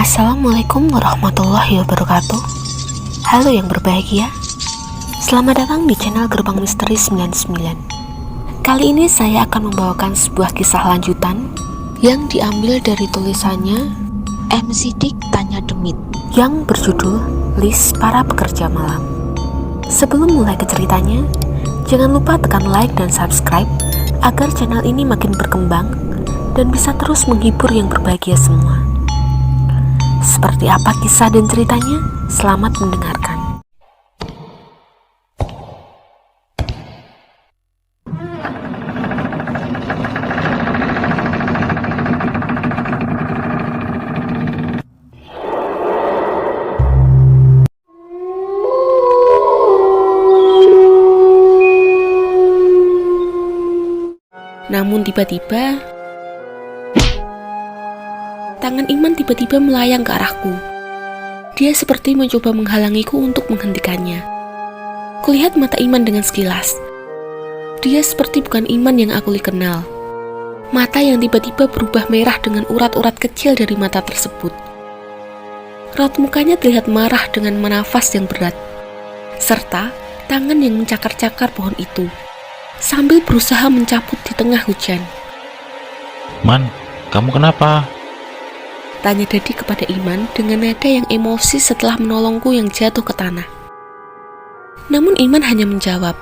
Assalamualaikum warahmatullahi wabarakatuh. Halo yang berbahagia, selamat datang di channel Gerbang Misteri 99. Kali ini saya akan membawakan sebuah kisah lanjutan yang diambil dari tulisannya M. Siddiq Tanya Demit yang berjudul List Para Pekerja Malam. Sebelum mulai ke ceritanya, jangan lupa tekan like dan subscribe agar channel ini makin berkembang dan bisa terus menghibur yang berbahagia semua. Seperti apa kisah dan ceritanya? Selamat mendengarkan. Namun tiba-tiba tangan Iman tiba-tiba melayang ke arahku. Dia seperti mencoba menghalangiku untuk menghentikannya. Kulihat mata Iman dengan sekilas. Dia seperti bukan Iman yang aku kenal. Mata yang tiba-tiba berubah merah dengan urat-urat kecil dari mata tersebut. Raut mukanya terlihat marah dengan menafas yang berat, serta tangan yang mencakar-cakar pohon itu, sambil berusaha mencabut di tengah hujan. Man, kamu kenapa? Tanya Dadi kepada Iman dengan nada yang emosi setelah menolongku yang jatuh ke tanah. Namun Iman hanya menjawab,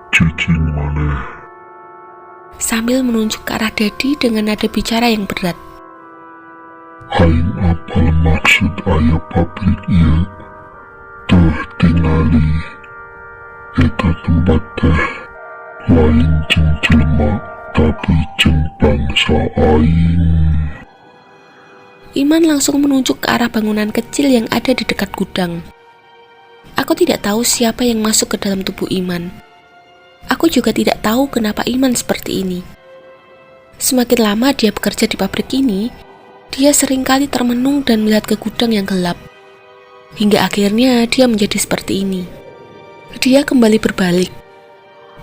"Cici maneh." sambil menunjuk ke arah Dadi dengan nada bicara yang berat. Aing apal maksud aya pabrik ieu? Tuh tingali. Eta tempat teh lain jeung jelema, tapi jeung bangsa aing. Iman langsung menunjuk ke arah bangunan kecil yang ada di dekat gudang. Aku tidak tahu siapa yang masuk ke dalam tubuh Iman. Aku juga tidak tahu kenapa Iman seperti ini. Semakin lama dia bekerja di pabrik ini, dia seringkali termenung dan melihat ke gudang yang gelap. Hingga akhirnya dia menjadi seperti ini. Dia kembali berbalik,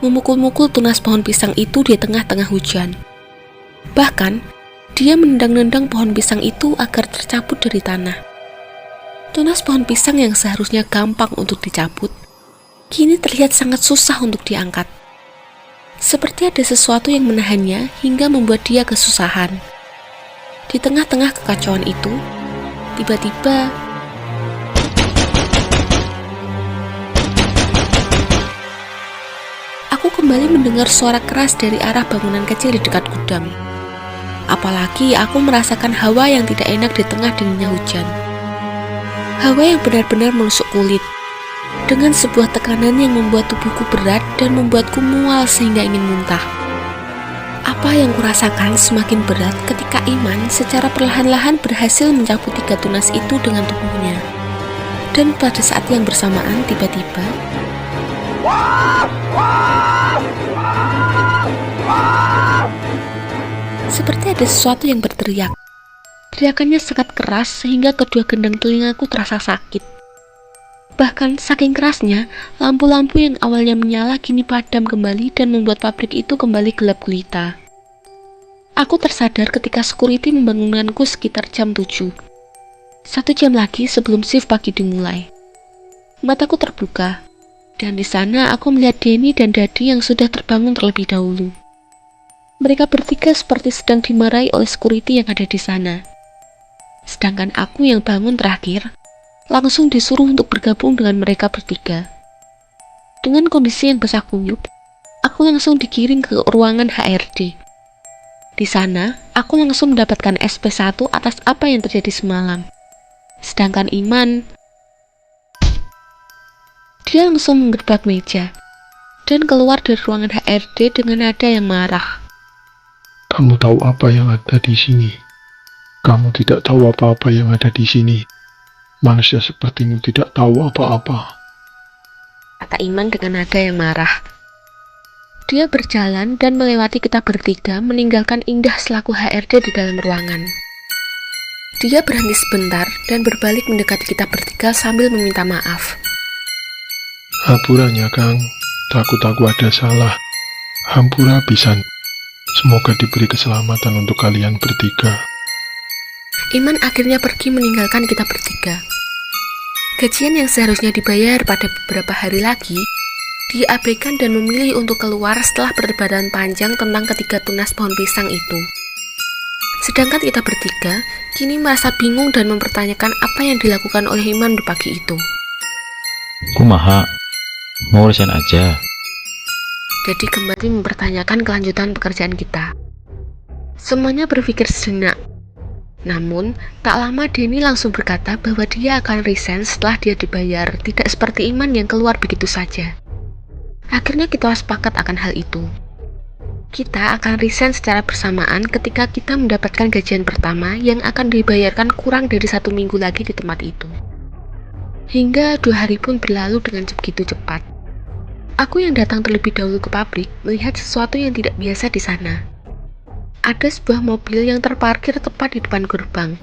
memukul-mukul tunas pohon pisang itu di tengah-tengah hujan. Bahkan, dia menendang-nendang pohon pisang itu agar tercabut dari tanah. Tunas pohon pisang yang seharusnya gampang untuk dicabut, kini terlihat sangat susah untuk diangkat. Seperti ada sesuatu yang menahannya hingga membuat dia kesusahan. Di tengah-tengah kekacauan itu, tiba-tiba aku kembali mendengar suara keras dari arah bangunan kecil di dekat gudang. Apalagi aku merasakan hawa yang tidak enak di tengah dinginnya hujan. Hawa yang benar-benar menusuk kulit, dengan sebuah tekanan yang membuat tubuhku berat dan membuatku mual sehingga ingin muntah. Apa yang kurasakan semakin berat ketika Iman secara perlahan-lahan berhasil mencabut 3 tunas itu dengan tubuhnya. Dan pada saat yang bersamaan tiba-tiba seperti ada sesuatu yang berteriak. Teriakannya sangat keras sehingga kedua gendang telingaku terasa sakit. Bahkan saking kerasnya, lampu-lampu yang awalnya menyala kini padam kembali dan membuat pabrik itu kembali gelap gulita. Aku tersadar ketika security membangunkanku sekitar jam 7. 1 jam lagi sebelum shift pagi dimulai. Mataku terbuka, dan di sana aku melihat Denny dan Dadi yang sudah terbangun terlebih dahulu. Mereka bertiga seperti sedang dimarahi oleh security yang ada di sana. Sedangkan aku yang bangun terakhir, langsung disuruh untuk bergabung dengan mereka bertiga. Dengan kondisi yang basah kuyup, aku langsung digiring ke ruangan HRD. Di sana, aku langsung mendapatkan SP1 atas apa yang terjadi semalam. Sedangkan Iman, dia langsung menggerbak meja dan keluar dari ruangan HRD dengan nada yang marah. Kamu tahu apa yang ada di sini? Kamu tidak tahu apa-apa yang ada di sini. Manusia sepertimu tidak tahu apa-apa, kata Iman dengan nada yang marah. Dia berjalan dan melewati kita bertiga, meninggalkan Indah selaku HRD di dalam ruangan. Dia berhenti sebentar dan berbalik mendekati kita bertiga sambil meminta maaf. Hampuranya Kang, takut aku ada salah. Hampura pisan. Semoga diberi keselamatan untuk kalian bertiga. Iman akhirnya pergi meninggalkan kita bertiga. Gajian yang seharusnya dibayar pada beberapa hari lagi, dia abaikan dan memilih untuk keluar setelah perdebatan panjang tentang ketiga tunas pohon pisang itu. Sedangkan kita bertiga kini merasa bingung dan mempertanyakan apa yang dilakukan oleh Iman di pagi itu. Kumaha, mau resign aja. Jadi kembali mempertanyakan kelanjutan pekerjaan kita. Semuanya berpikir sejenak. Namun, tak lama Denny langsung berkata bahwa dia akan resign setelah dia dibayar, tidak seperti Iman yang keluar begitu saja. Akhirnya kita sepakat akan hal itu. Kita akan resign secara bersamaan ketika kita mendapatkan gajian pertama yang akan dibayarkan kurang dari 1 minggu lagi di tempat itu. Hingga 2 hari pun berlalu dengan begitu cepat. Aku yang datang terlebih dahulu ke pabrik melihat sesuatu yang tidak biasa di sana. Ada sebuah mobil yang terparkir tepat di depan gerbang.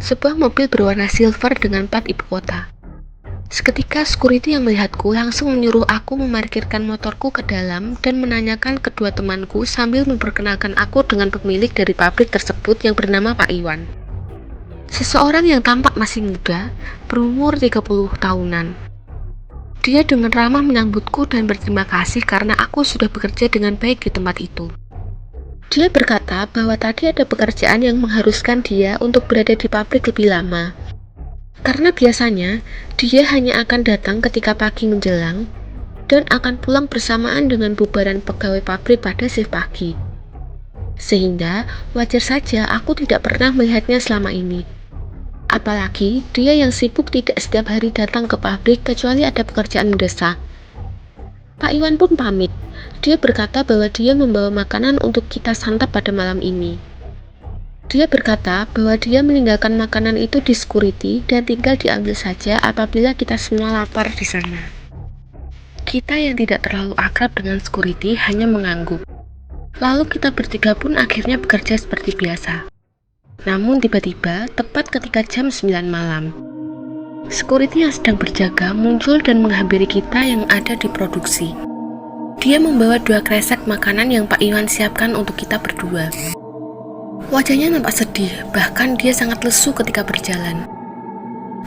Sebuah mobil berwarna silver dengan plat ibu kota. Seketika security yang melihatku langsung menyuruh aku memarkirkan motorku ke dalam dan menanyakan kedua temanku sambil memperkenalkan aku dengan pemilik dari pabrik tersebut yang bernama Pak Iwan. Seseorang yang tampak masih muda, berumur 30 tahunan. Dia dengan ramah menyambutku dan berterima kasih karena aku sudah bekerja dengan baik di tempat itu. Dia berkata bahwa tadi ada pekerjaan yang mengharuskan dia untuk berada di pabrik lebih lama. Karena biasanya, dia hanya akan datang ketika pagi menjelang dan akan pulang bersamaan dengan bubaran pegawai pabrik pada shift pagi. Sehingga, wajar saja aku tidak pernah melihatnya selama ini. Apalagi, dia yang sibuk tidak setiap hari datang ke pabrik kecuali ada pekerjaan mendesak. Pak Iwan pun pamit. Dia berkata bahwa dia membawa makanan untuk kita santap pada malam ini. Dia berkata bahwa dia meninggalkan makanan itu di security dan tinggal diambil saja apabila kita semua lapar di sana. Kita yang tidak terlalu akrab dengan security hanya mengangguk. Lalu kita bertiga pun akhirnya bekerja seperti biasa. Namun tiba-tiba, tepat ketika jam 9 malam, security yang sedang berjaga muncul dan menghampiri kita yang ada di produksi. Dia membawa 2 kresek makanan yang Pak Iwan siapkan untuk kita berdua. Wajahnya nampak sedih, bahkan dia sangat lesu ketika berjalan.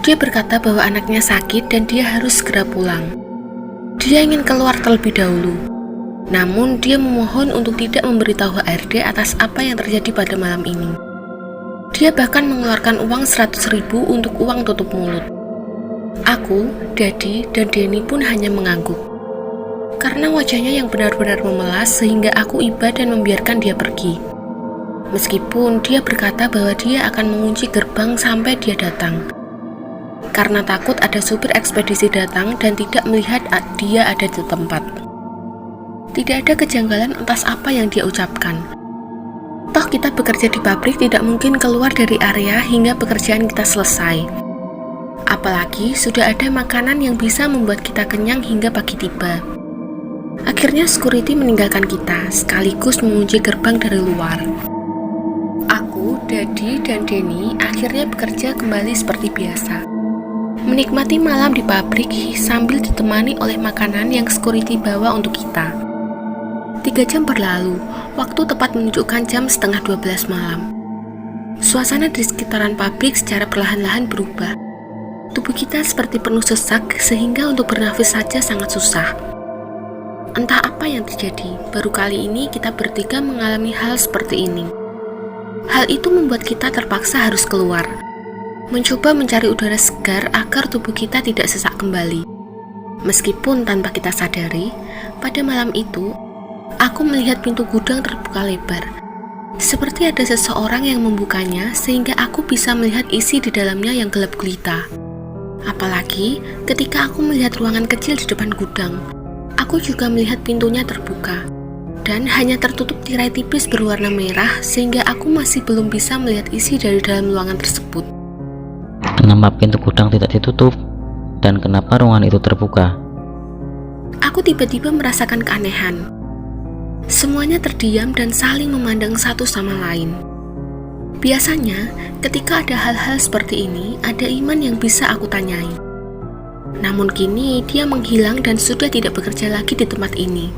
Dia berkata bahwa anaknya sakit dan dia harus segera pulang. Dia ingin keluar terlebih dahulu. Namun dia memohon untuk tidak memberitahu HRD atas apa yang terjadi pada malam ini. Dia bahkan mengeluarkan uang 100.000 untuk uang tutup mulut. Aku, Dadi, dan Denny pun hanya mengangguk. Karena wajahnya yang benar-benar memelas sehingga aku iba dan membiarkan dia pergi. Meskipun dia berkata bahwa dia akan mengunci gerbang sampai dia datang. Karena takut ada supir ekspedisi datang dan tidak melihat dia ada di tempat. Tidak ada kejanggalan atas apa yang dia ucapkan. Toh kita bekerja di pabrik tidak mungkin keluar dari area hingga pekerjaan kita selesai. Apalagi sudah ada makanan yang bisa membuat kita kenyang hingga pagi tiba. Akhirnya security meninggalkan kita, sekaligus mengunci gerbang dari luar. Aku, Dadi, dan Denny akhirnya bekerja kembali seperti biasa. Menikmati malam di pabrik sambil ditemani oleh makanan yang security bawa untuk kita. 3 jam berlalu, waktu tepat menunjukkan jam setengah 12 malam. Suasana di sekitaran pabrik secara perlahan-lahan berubah. Tubuh kita seperti penuh sesak sehingga untuk bernafas saja sangat susah. Entah apa yang terjadi, baru kali ini kita bertiga mengalami hal seperti ini. Hal itu membuat kita terpaksa harus keluar, mencoba mencari udara segar agar tubuh kita tidak sesak kembali. Meskipun tanpa kita sadari, pada malam itu, aku melihat pintu gudang terbuka lebar. Seperti ada seseorang yang membukanya sehingga aku bisa melihat isi di dalamnya yang gelap gulita. Apalagi ketika aku melihat ruangan kecil di depan gudang. Aku juga melihat pintunya terbuka, dan hanya tertutup tirai tipis berwarna merah sehingga aku masih belum bisa melihat isi dari dalam ruangan tersebut. Kenapa pintu gudang tidak ditutup? Dan kenapa ruangan itu terbuka? Aku tiba-tiba merasakan keanehan. Semuanya terdiam dan saling memandang satu sama lain. Biasanya, ketika ada hal-hal seperti ini, ada Iman yang bisa aku tanyai. Namun kini dia menghilang dan sudah tidak bekerja lagi di tempat ini.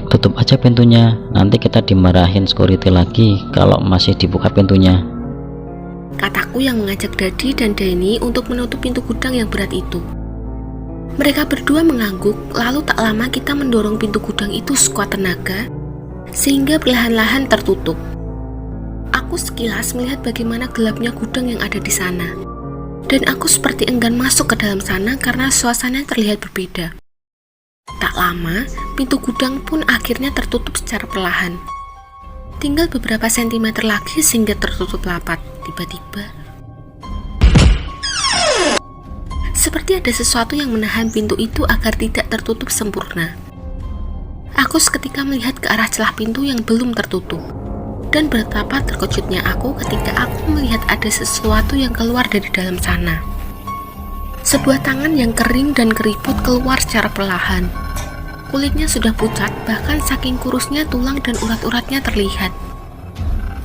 Tutup aja pintunya, nanti kita dimarahin security lagi kalau masih dibuka pintunya. aku yang mengajak Dadi dan Denny untuk menutup pintu gudang yang berat itu. Mereka berdua mengangguk, lalu tak lama kita mendorong pintu gudang itu sekuat tenaga, sehingga perlahan-lahan tertutup. Aku sekilas melihat bagaimana gelapnya gudang yang ada di sana, dan aku seperti enggan masuk ke dalam sana karena suasana terlihat berbeda. Tak lama, pintu gudang pun akhirnya tertutup secara perlahan. Tinggal beberapa sentimeter lagi sehingga tertutup rapat. Tiba-tiba, seperti ada sesuatu yang menahan pintu itu agar tidak tertutup sempurna. Aku seketika melihat ke arah celah pintu yang belum tertutup. Dan betapa terkejutnya aku ketika aku melihat ada sesuatu yang keluar dari dalam sana. Sebuah tangan yang kering dan keriput keluar secara perlahan. Kulitnya sudah pucat, bahkan saking kurusnya tulang dan urat-uratnya terlihat.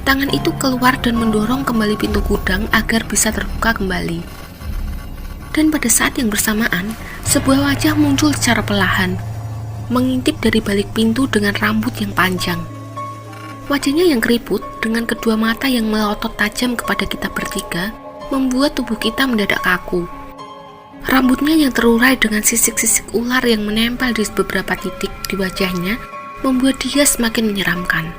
Tangan itu keluar dan mendorong kembali pintu gudang agar bisa terbuka kembali. Dan pada saat yang bersamaan, sebuah wajah muncul secara perlahan, mengintip dari balik pintu dengan rambut yang panjang. Wajahnya yang keriput dengan kedua mata yang melotot tajam kepada kita bertiga membuat tubuh kita mendadak kaku. Rambutnya yang terurai dengan sisik-sisik ular yang menempel di beberapa titik di wajahnya membuat dia semakin menyeramkan.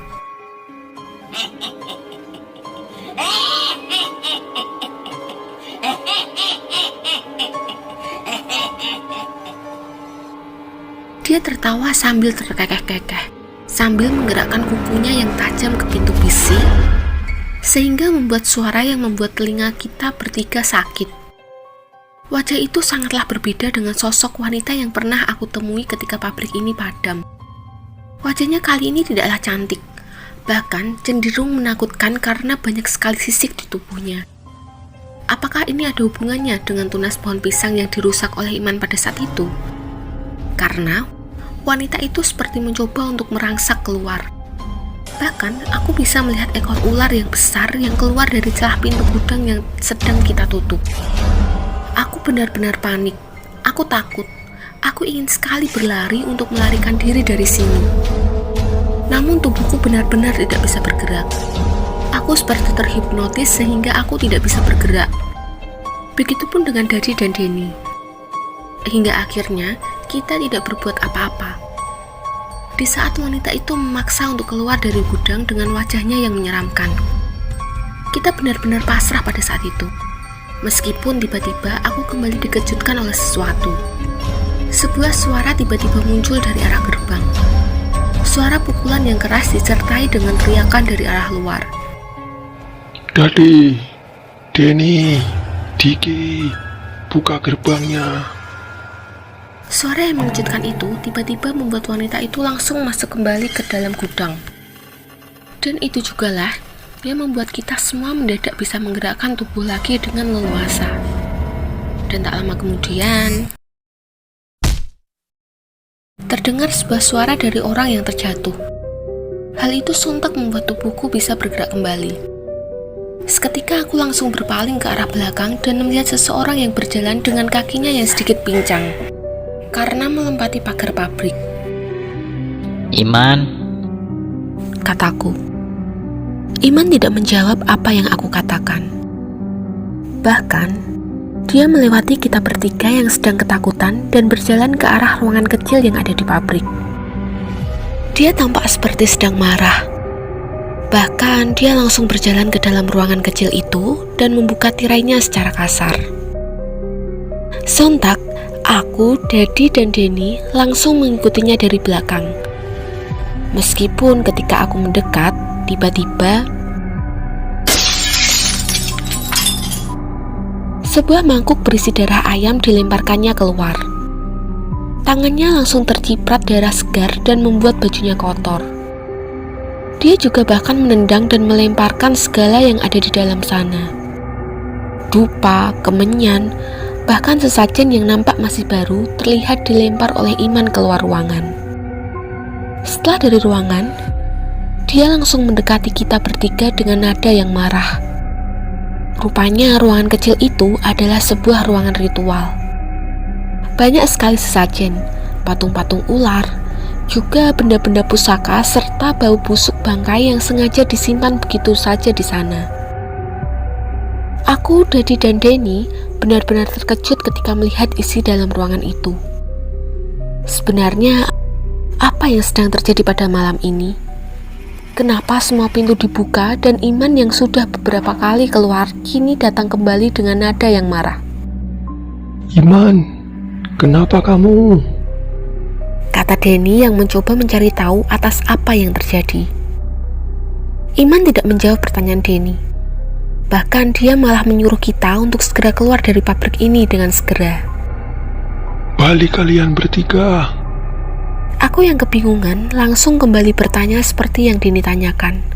Dia tertawa sambil terkekeh-kekeh, sambil menggerakkan kukunya yang tajam ke pintu besi, sehingga membuat suara yang membuat telinga kita bertiga sakit. Wajah itu sangatlah berbeda dengan sosok wanita yang pernah aku temui ketika pabrik ini padam. Wajahnya kali ini tidaklah cantik, bahkan cenderung menakutkan karena banyak sekali sisik di tubuhnya. Apakah ini ada hubungannya dengan tunas pohon pisang yang dirusak oleh Iman pada saat itu? Karena wanita itu seperti mencoba untuk merangsak keluar. Bahkan aku bisa melihat ekor ular yang besar yang keluar dari celah pintu gudang yang sedang kita tutup. Aku benar-benar panik. Aku takut. Aku ingin sekali berlari untuk melarikan diri dari sini. Namun tubuhku benar-benar tidak bisa bergerak. Aku seperti terhipnotis sehingga aku tidak bisa bergerak. Begitupun dengan Dadi dan Denny. Hingga akhirnya kita tidak berbuat apa-apa. Di saat wanita itu memaksa untuk keluar dari gudang dengan wajahnya yang menyeramkan, kita benar-benar pasrah pada saat itu. Meskipun tiba-tiba aku kembali dikejutkan oleh sesuatu. Sebuah suara tiba-tiba muncul dari arah gerbang. Suara pukulan yang keras disertai dengan teriakan dari arah luar. Dadi, Denny, Diki, buka gerbangnya. Suara yang mengejutkan itu tiba-tiba membuat wanita itu langsung masuk kembali ke dalam gudang. Dan itu jugalah yang membuat kita semua mendadak bisa menggerakkan tubuh lagi dengan leluasa. Dan tak lama kemudian, terdengar sebuah suara dari orang yang terjatuh. Hal itu sontak membuat tubuhku bisa bergerak kembali. Seketika aku langsung berpaling ke arah belakang dan melihat seseorang yang berjalan dengan kakinya yang sedikit pincang karena melempati pagar pabrik. Iman, Kataku. Iman tidak menjawab apa yang aku katakan. Bahkan, dia melewati kita bertiga yang sedang ketakutan dan berjalan ke arah ruangan kecil yang ada di pabrik. Dia tampak seperti sedang marah. Bahkan, dia langsung berjalan ke dalam ruangan kecil itu dan membuka tirainya secara kasar. Sontak, aku, Dadi, dan Denny langsung mengikutinya dari belakang. Meskipun ketika aku mendekat, tiba-tiba sebuah mangkuk berisi darah ayam dilemparkannya keluar. Tangannya langsung terciprat darah segar dan membuat bajunya kotor. Dia juga bahkan menendang dan melemparkan segala yang ada di dalam sana. Dupa, kemenyan, bahkan sesajen yang nampak masih baru terlihat dilempar oleh Iman keluar ruangan. Setelah dari ruangan, dia langsung mendekati kita bertiga dengan nada yang marah. Rupanya ruangan kecil itu adalah sebuah ruangan ritual. Banyak sekali sesajen, patung-patung ular, juga benda-benda pusaka serta bau busuk bangkai yang sengaja disimpan begitu saja di sana. Aku, Dadi, dan Denny benar-benar terkejut ketika melihat isi dalam ruangan itu. Sebenarnya, apa yang sedang terjadi pada malam ini? Kenapa semua pintu dibuka dan Iman yang sudah beberapa kali keluar kini datang kembali dengan nada yang marah? Iman, kenapa kamu? Kata Denny yang mencoba mencari tahu atas apa yang terjadi. Iman tidak menjawab pertanyaan Denny. Bahkan dia malah menyuruh kita untuk segera keluar dari pabrik ini dengan segera. Balik kalian bertiga. Aku yang kebingungan langsung kembali bertanya seperti yang Denny tanyakan.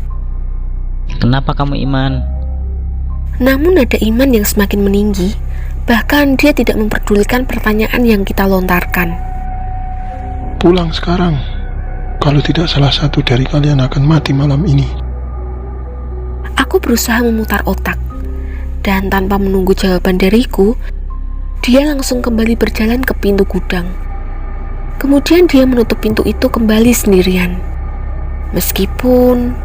Kenapa kamu, Iman? Namun ada Iman yang semakin meninggi. Bahkan dia tidak memperdulikan pertanyaan yang kita lontarkan. Pulang sekarang. Kalau tidak salah satu dari kalian akan mati malam ini. Aku berusaha memutar otak, dan tanpa menunggu jawaban dariku, dia langsung kembali berjalan ke pintu gudang. Kemudian dia menutup pintu itu kembali sendirian. Meskipun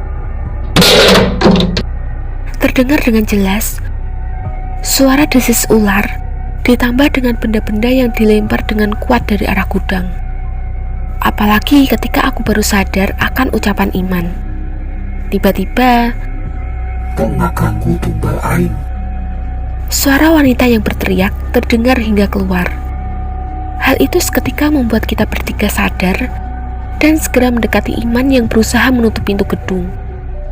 terdengar dengan jelas suara desis ular ditambah dengan benda-benda yang dilempar dengan kuat dari arah gudang. Apalagi ketika aku baru sadar akan ucapan Iman. Tiba-tiba suara wanita yang berteriak terdengar hingga keluar. Hal itu seketika membuat kita bertiga sadar dan segera mendekati Iman yang berusaha menutup pintu gedung.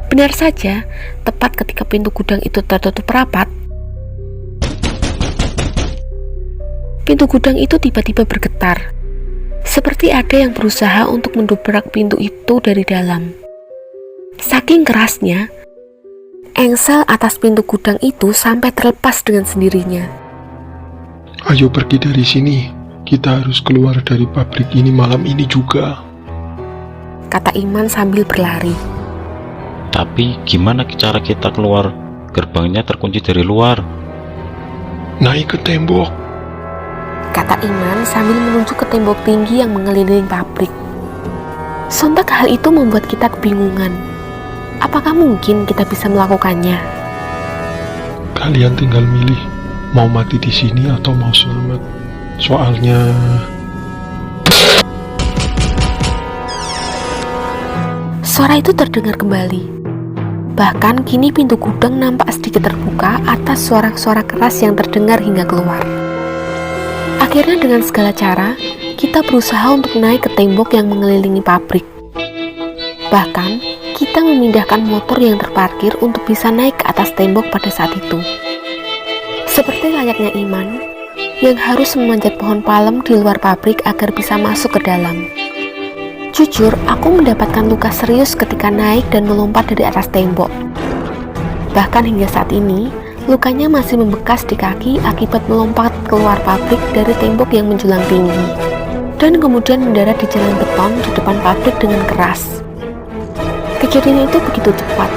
Benar saja, tepat ketika pintu gudang itu tertutup rapat, pintu gudang itu tiba-tiba bergetar, seperti ada yang berusaha untuk mendobrak pintu itu dari dalam. Saking kerasnya, engsel atas pintu gudang itu sampai terlepas dengan sendirinya. Ayo pergi dari sini. Kita harus keluar dari pabrik ini malam ini juga. Kata Iman sambil berlari. Tapi gimana cara kita keluar? Gerbangnya terkunci dari luar. Naik ke tembok. Kata Iman sambil menuju ke tembok tinggi yang mengelilingi pabrik. Sontak hal itu membuat kita kebingungan. Apakah mungkin kita bisa melakukannya? Kalian tinggal milih, mau mati di sini atau mau selamat. Soalnya suara itu terdengar kembali. Bahkan kini pintu gudang nampak sedikit terbuka atas suara-suara keras yang terdengar hingga keluar. Akhirnya dengan segala cara, kita berusaha untuk naik ke tembok yang mengelilingi pabrik. Bahkan, kita memindahkan motor yang terparkir untuk bisa naik ke atas tembok pada saat itu. Seperti layaknya Iman, yang harus memanjat pohon palem di luar pabrik agar bisa masuk ke dalam. Jujur, aku mendapatkan luka serius ketika naik dan melompat dari atas tembok. Bahkan hingga saat ini, lukanya masih membekas di kaki akibat melompat keluar pabrik dari tembok yang menjulang tinggi, dan kemudian mendarat di jalan beton di depan pabrik dengan keras. Kejadian itu begitu cepat.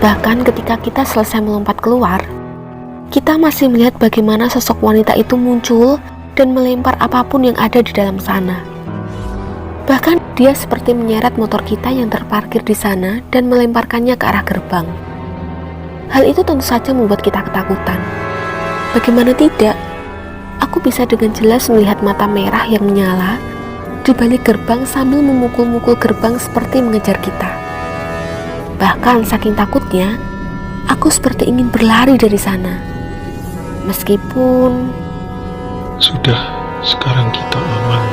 Bahkan ketika kita selesai melompat keluar, kita masih melihat bagaimana sosok wanita itu muncul dan melempar apapun yang ada di dalam sana. Bahkan dia seperti menyeret motor kita yang terparkir di sana dan melemparkannya ke arah gerbang. Hal itu tentu saja membuat kita ketakutan. Bagaimana tidak? Aku bisa dengan jelas melihat mata merah yang menyala di balik gerbang sambil memukul-mukul gerbang seperti mengejar kita. Bahkan saking takutnya, aku seperti ingin berlari dari sana. Meskipun sudah, sekarang kita aman.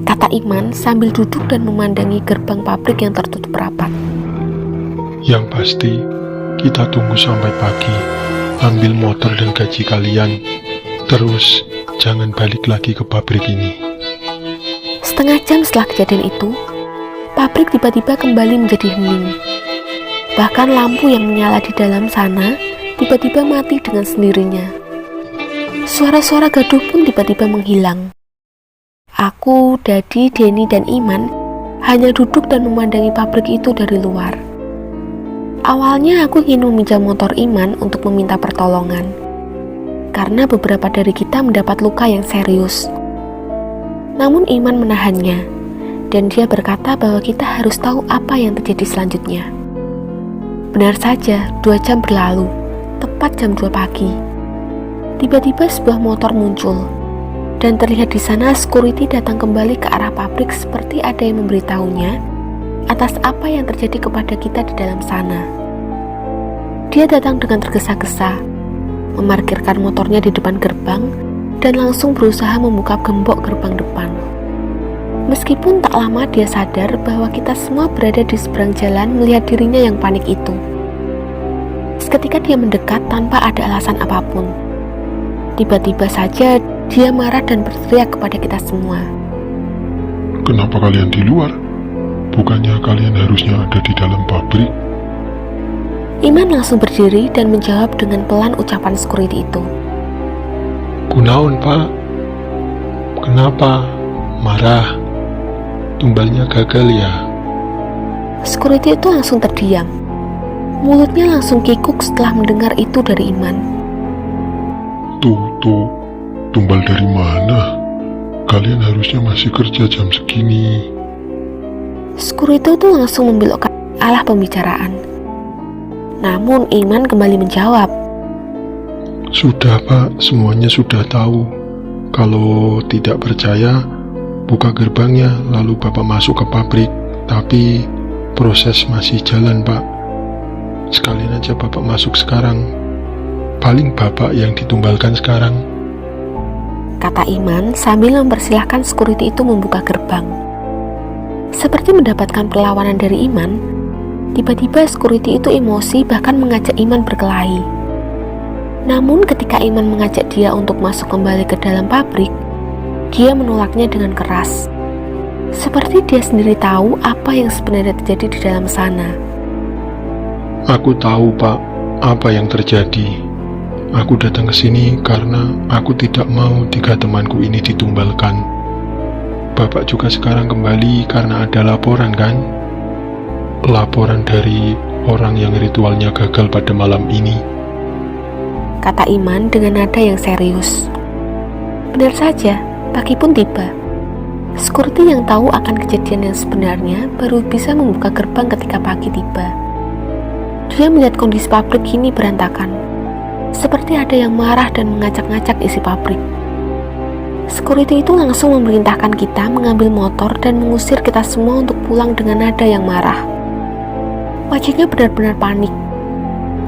Kata Iman sambil duduk dan memandangi gerbang pabrik yang tertutup rapat. Yang pasti, kita tunggu sampai pagi. Ambil motor dan gaji kalian. Terus, jangan balik lagi ke pabrik ini. Setengah jam setelah kejadian itu, pabrik tiba-tiba kembali menjadi hening. Bahkan lampu yang menyala di dalam sana tiba-tiba mati dengan sendirinya. Suara-suara gaduh pun tiba-tiba menghilang. Aku, Dadi, Denny, dan Iman hanya duduk dan memandangi pabrik itu dari luar. Awalnya aku ingin meminjam motor Iman untuk meminta pertolongan, karena beberapa dari kita mendapat luka yang serius. Namun Iman menahannya, dan dia berkata bahwa kita harus tahu apa yang terjadi selanjutnya. Benar saja, 2 jam berlalu. tepat jam 2 pagi. Tiba-tiba sebuah motor muncul, dan terlihat di sana security datang kembali ke arah pabrik seperti ada yang memberitahunya atas apa yang terjadi kepada kita di dalam sana. Dia datang dengan tergesa-gesa, memarkirkan motornya di depan gerbang, dan langsung berusaha membuka gembok gerbang depan. Meskipun tak lama dia sadar bahwa kita semua berada di seberang jalan melihat dirinya yang panik itu. Seketika dia mendekat tanpa ada alasan apapun. Tiba-tiba saja dia marah dan berteriak kepada kita semua. Kenapa kalian di luar? Bukannya kalian harusnya ada di dalam pabrik? Iman langsung berdiri dan menjawab dengan pelan ucapan security itu. Kunaon, Pak? Kenapa? Marah? Tumbalnya gagal ya? Security itu langsung terdiam. Mulutnya langsung kikuk setelah mendengar itu dari Iman. Tuh, tumbal dari mana? Kalian harusnya masih kerja jam segini. Security itu langsung membelokkan arah pembicaraan. Namun Iman kembali menjawab. Sudah, Pak, semuanya sudah tahu. Kalau tidak percaya, buka gerbangnya lalu Bapak masuk ke pabrik. Tapi proses masih jalan, Pak. Sekalian aja Bapak masuk sekarang. Paling Bapak yang ditumbalkan sekarang, kata Iman sambil mempersilahkan security itu membuka gerbang. Seperti mendapatkan perlawanan dari Iman, tiba-tiba security itu emosi bahkan mengajak Iman berkelahi. Namun ketika Iman mengajak dia untuk masuk kembali ke dalam pabrik, dia menolaknya dengan keras. Seperti dia sendiri tahu apa yang sebenarnya terjadi di dalam sana. Aku tahu, Pak, apa yang terjadi. Aku datang ke sini karena aku tidak mau 3 temanku ini ditumbalkan. Bapak juga sekarang kembali karena ada laporan, kan? Laporan dari orang yang ritualnya gagal pada malam ini, kata Iman dengan nada yang serius. Benar saja, pagi pun tiba. Security yang tahu akan kejadian yang sebenarnya baru bisa membuka gerbang ketika pagi tiba. Dia melihat kondisi pabrik kini berantakan, seperti ada yang marah dan mengacak-ngacak isi pabrik. Security itu langsung memerintahkan kita mengambil motor dan mengusir kita semua untuk pulang dengan nada yang marah. Wajahnya benar-benar panik.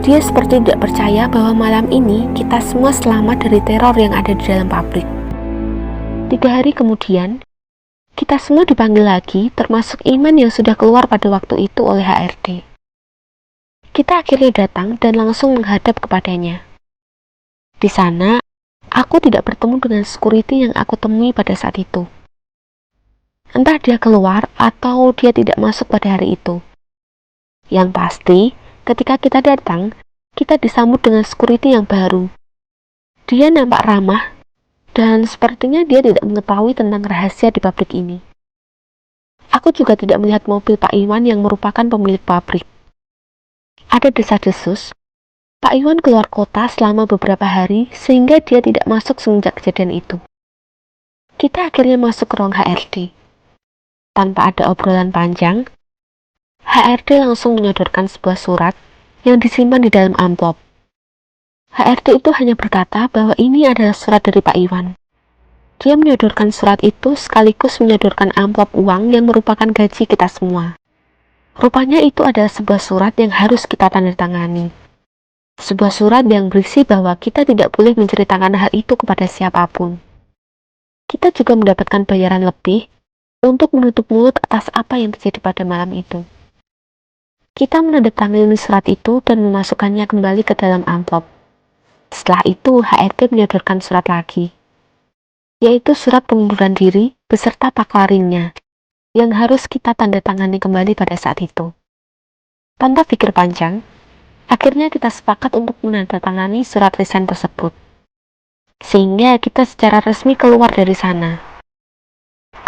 Dia seperti tidak percaya bahwa malam ini kita semua selamat dari teror yang ada di dalam pabrik. 3 hari kemudian, kita semua dipanggil lagi, termasuk Iman yang sudah keluar pada waktu itu oleh HRD. Kita akhirnya datang dan langsung menghadap kepadanya. Di sana, aku tidak bertemu dengan security yang aku temui pada saat itu. Entah dia keluar atau dia tidak masuk pada hari itu. Yang pasti, ketika kita datang, kita disambut dengan security yang baru. Dia nampak ramah, dan sepertinya dia tidak mengetahui tentang rahasia di pabrik ini. Aku juga tidak melihat mobil Pak Iwan yang merupakan pemilik pabrik. Ada desas-desus, Pak Iwan keluar kota selama beberapa hari sehingga dia tidak masuk semenjak kejadian itu. Kita akhirnya masuk ke ruang HRD. Tanpa ada obrolan panjang, HRD langsung menyodorkan sebuah surat yang disimpan di dalam amplop. HRD itu hanya berkata bahwa ini adalah surat dari Pak Iwan. Dia menyodorkan surat itu sekaligus menyodorkan amplop uang yang merupakan gaji kita semua. Rupanya itu adalah sebuah surat yang harus kita tandatangani. Sebuah surat yang berisi bahwa kita tidak boleh menceritakan hal itu kepada siapapun. Kita juga mendapatkan bayaran lebih untuk menutup mulut atas apa yang terjadi pada malam itu. Kita menandatangani surat itu dan memasukkannya kembali ke dalam amplop. Setelah itu, HRD menyodorkan surat lagi, yaitu surat pengunduran diri beserta paklaringnya, yang harus kita tandatangani kembali pada saat itu. Tanpa pikir panjang, akhirnya kita sepakat untuk menandatangani surat resign tersebut, sehingga kita secara resmi keluar dari sana.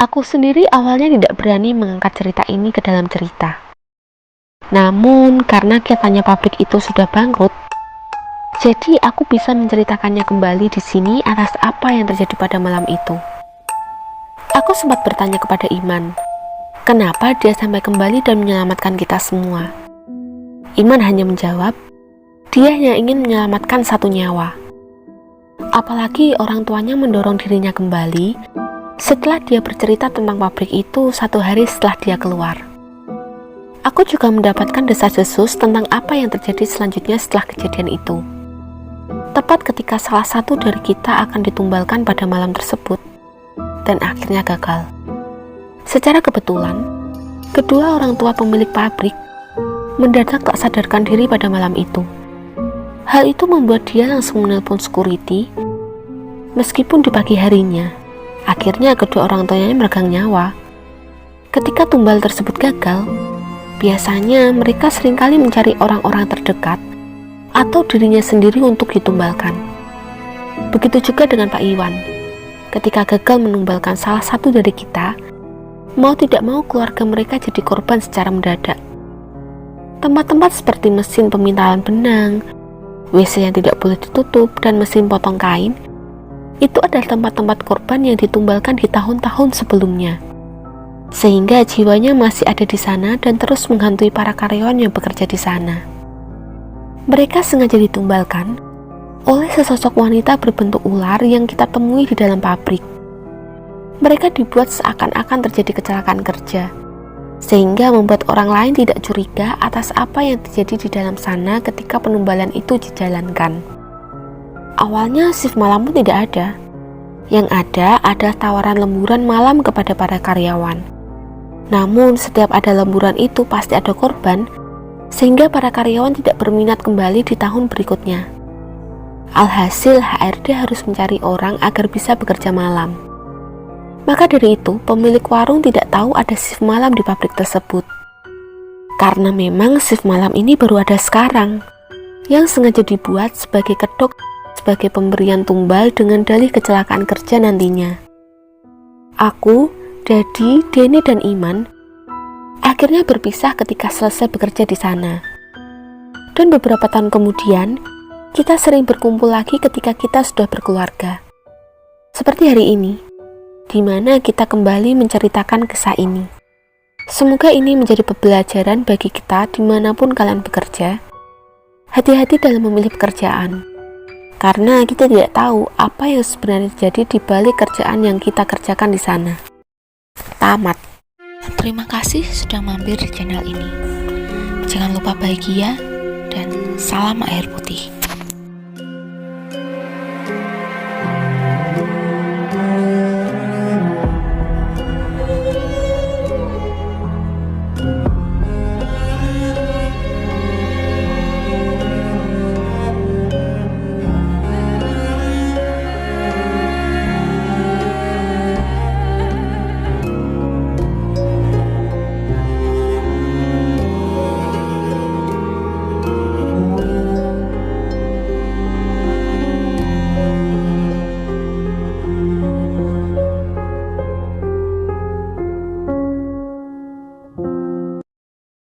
Aku sendiri awalnya tidak berani mengangkat cerita ini ke dalam cerita. Namun, karena katanya pabrik itu sudah bangkrut, jadi aku bisa menceritakannya kembali di sini atas apa yang terjadi pada malam itu. Aku sempat bertanya kepada Iman, kenapa dia sampai kembali dan menyelamatkan kita semua. Iman hanya menjawab, Dia hanya ingin menyelamatkan satu nyawa. Apalagi orang tuanya mendorong dirinya kembali setelah dia bercerita tentang pabrik itu 1 hari setelah dia keluar. Aku juga mendapatkan desas-desus tentang apa yang terjadi selanjutnya setelah kejadian itu. Tepat ketika salah satu dari kita akan ditumbalkan pada malam tersebut, dan akhirnya gagal. Secara kebetulan, kedua orang tua pemilik pabrik mendadak tak sadarkan diri pada malam itu. Hal itu membuat dia langsung menelpon security, meskipun di pagi harinya. Akhirnya kedua orang tuanya meregang nyawa. Ketika tumbal tersebut gagal, biasanya mereka seringkali mencari orang-orang terdekat atau dirinya sendiri untuk ditumbalkan. Begitu juga dengan Pak Iwan. Ketika gagal menumbalkan salah satu dari kita, mau tidak mau keluarga mereka jadi korban secara mendadak. Tempat-tempat seperti mesin pemintalan benang, WC yang tidak boleh ditutup, dan mesin potong kain, itu adalah tempat-tempat korban yang ditumbalkan di tahun-tahun sebelumnya. Sehingga jiwanya masih ada di sana dan terus menghantui para karyawan yang bekerja di sana. Mereka sengaja ditumbalkan oleh sesosok wanita berbentuk ular yang kita temui di dalam pabrik. Mereka dibuat seakan-akan terjadi kecelakaan kerja, sehingga membuat orang lain tidak curiga atas apa yang terjadi di dalam sana ketika penumbalan itu dijalankan. Awalnya shift malam pun tidak ada. Yang ada adalah tawaran lemburan malam kepada para karyawan. Namun setiap ada lemburan itu pasti ada korban, sehingga para karyawan tidak berminat kembali di tahun berikutnya. Alhasil HRD harus mencari orang agar bisa bekerja malam. Maka dari itu, pemilik warung tidak tahu ada shift malam di pabrik tersebut. Karena memang shift malam ini baru ada sekarang, yang sengaja dibuat sebagai kedok sebagai pemberian tumbal dengan dalih kecelakaan kerja nantinya. Aku, Dadi, Denny, dan Iman akhirnya berpisah ketika selesai bekerja di sana. Dan beberapa tahun kemudian, kita sering berkumpul lagi ketika kita sudah berkeluarga. Seperti hari ini, di mana kita kembali menceritakan kisah ini. Semoga ini menjadi pembelajaran bagi kita dimanapun kalian bekerja. Hati-hati dalam memilih pekerjaan, karena kita tidak tahu apa yang sebenarnya terjadi di balik kerjaan yang kita kerjakan di sana. Tamat. Terima kasih sudah mampir di channel ini. Jangan lupa bahagia dan salam air putih.